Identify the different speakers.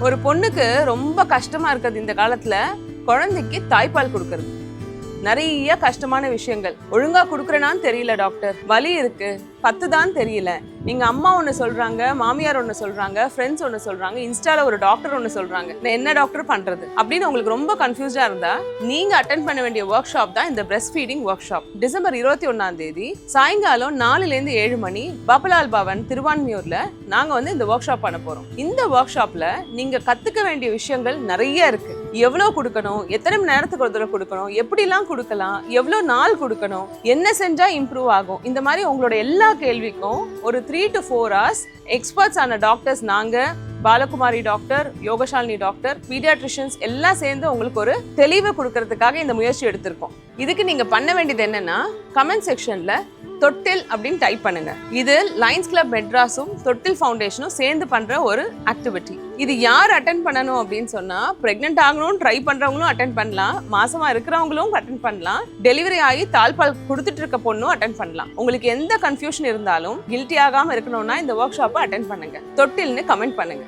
Speaker 1: ஒரு பொண்ணுக்கு ரொம்ப கஷ்டமா இருக்கிறது இந்த காலத்துல குழந்தைக்கு தாய்ப்பால் கொடுக்கறது. நிறைய கஷ்டமான விஷயங்கள். ஒழுங்கா குடுக்கறேனான்னு தெரியல டாக்டர், வலி இருக்கு, பத்துதான் தெரியல. எங்க அம்மா ஒண்ணு சொல்றாங்க, மாமியார் ஒண்ணு சொல்றாங்க, ஃப்ரெண்ட்ஸ் ஒண்ணு சொல்றாங்க, இன்ஸ்டால ஒரு டாக்டர் ஒண்ணு சொல்றாங்க. நான் என்ன டாக்டர் பண்றது அப்படின்னு உங்களுக்கு ரொம்ப கன்ஃபியூஸ்டா இருந்தா நீங்க அட்டென்ட் பண்ண வேண்டிய ஒர்க் ஷாப் தான் இந்த breast feeding work shop. December 21 சாயங்காலம் 4 to 7 மணி பபலால் பவன் திருவான்மியூர்ல நாங்க இந்த ஒர்க் ஷாப் பண்ண போறோம். இந்த ஒர்க் ஷாப்ல நீங்க கத்துக்க வேண்டிய விஷயங்கள் நிறைய இருக்கு. எவ்வளவு கொடுக்கணும், எத்தனை மணி நேரத்துக்கு ஒரு தடவை கொடுக்கணும், எப்படிலாம் கொடுக்கலாம், எவ்வளவு நாள் கொடுக்கணும், என்ன செஞ்சா இம்ப்ரூவ் ஆகும், இந்த மாதிரி உங்களோட எல்லா கேள்விக்கும் ஒரு 3 to 4 hours எக்ஸ்பர்ட்ஸ் ஆன டாக்டர்ஸ் நாங்க, பாலகுமாரி டாக்டர், யோகசாலினி டாக்டர், பீடியாட்ரிஷியன்ஸ் எல்லாம் சேர்ந்து உங்களுக்கு ஒரு தெளிவை கொடுக்கறதுக்காக இந்த முயற்சி எடுத்திருக்கோம். இதுக்கு நீங்க பண்ண வேண்டியது என்னன்னா, கமெண்ட் செக்ஷன்ல தொட்டில் அப்படின்னு டைப் பண்ணுங்க. இது லயன்ஸ் கிளப் மெட்ராஸும் தொட்டில் ஃபவுண்டேஷனும் சேர்ந்து பண்ற ஒரு ஆக்டிவிட்டி. இது யார் அட்டென்ட் பண்ணணும் அப்படின்னு சொன்னா, பிரெக்னென்ட் ஆகணும்னு ட்ரை பண்றவங்களும் அட்டென்ட் பண்ணலாம், மாசமா இருக்கிறவங்களும் அட்டென்ட் பண்ணலாம், டெலிவரி ஆகி தாய்ப்பால் கொடுத்துட்டு இருக்க பொண்ணும் அட்டென்ட் பண்ணலாம். உங்களுக்கு எந்த கன்ஃபியூஷன் இருந்தாலும் கில்ட்டி ஆகாம இருக்கணும்னா இந்த ஒர்க் ஷாப்பை அட்டென்ட் பண்ணுங்க. தொட்டில்னு கமெண்ட் பண்ணுங்க.